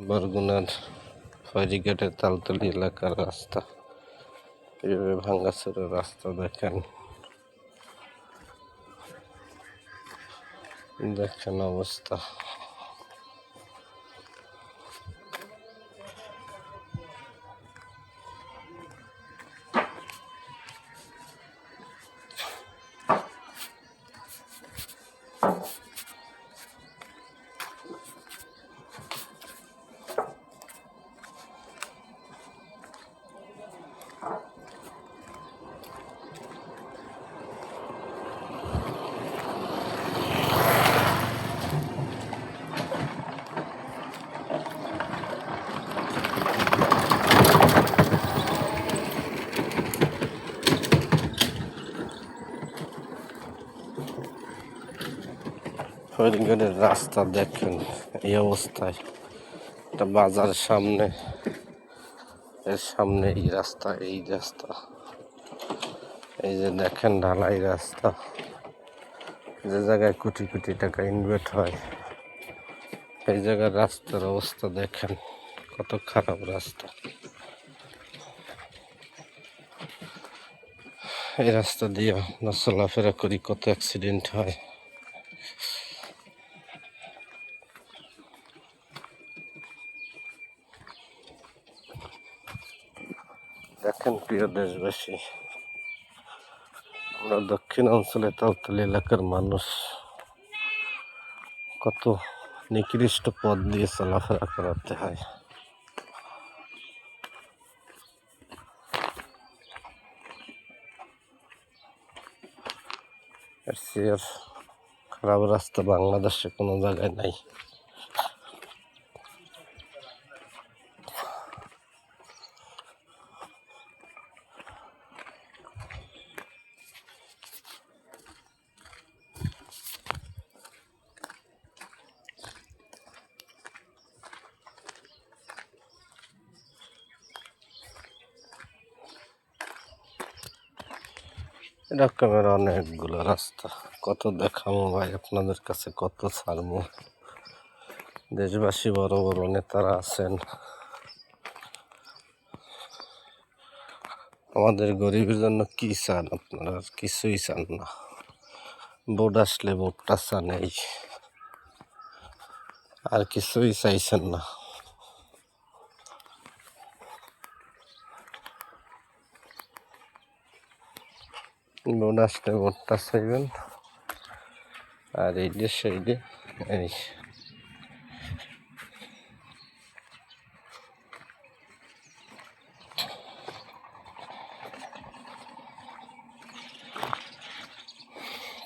বরগুনার ফেরিঘাটের তালতলি এলাকার রাস্তা। এইভাবে ভাঙ্গাচোরা রাস্তা দেখেন অবস্থা। ফেরিঘাটের রাস্তা দেখেন এই অবস্থায়। একটা বাজার সামনে, এর সামনে এই রাস্তা, এই যে দেখেন ঢালাই রাস্তা, যে জায়গায় কোটি কোটি টাকা ইনভেস্ট হয়, এই জায়গার রাস্তার অবস্থা দেখেন কত খারাপ রাস্তা। এই রাস্তা দিয়ে আমরা চলাফেরা করি, কত অ্যাক্সিডেন্ট হয়। দেখেন প্রিয় দেশবাসী, আমরা দক্ষিণ অঞ্চলে তালতলি এলাকার মানুষ কত নিকৃষ্ট পথ দিয়ে চলাফেরা করাতে হয়। এর খারাপ রাস্তা বাংলাদেশে কোনো জায়গায় নাই। এরকমের অনেকগুলো রাস্তা, কত দেখাবো ভাই আপনাদের কাছে, কত ছাড়বো। দেশবাসী বড় বড় নেতারা আছেন, আমাদের গরিবের জন্য কি চান আপনারা? কিছুই চান না। ভোট আসলে ভোটটা চান, এই আর কিছুই চাইছেন না। ভোট আসলে ভোটটা চাইবেন, আর এই যে সেই যে এই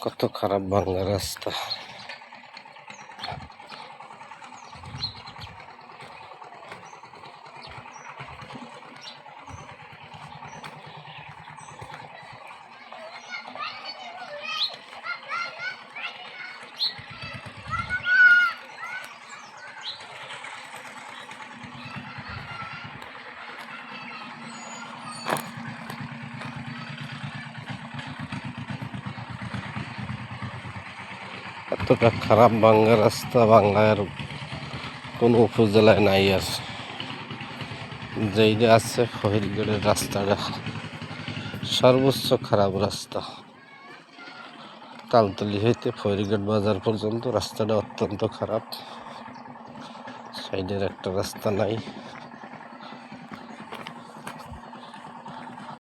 কত খারাপ ভাঙ্গা রাস্তা। এতটা খারাপ ভাঙ্গা রাস্তা বাংলার কোনো উপজেলায় নাই। আর যেইটা আছে ফরিদগড়ের রাস্তাটা সর্বোচ্চ খারাপ রাস্তা। তালতলি হইতে ফরিদগড় বাজার পর্যন্ত রাস্তাটা অত্যন্ত খারাপ। সাইডের একটা রাস্তা নাই।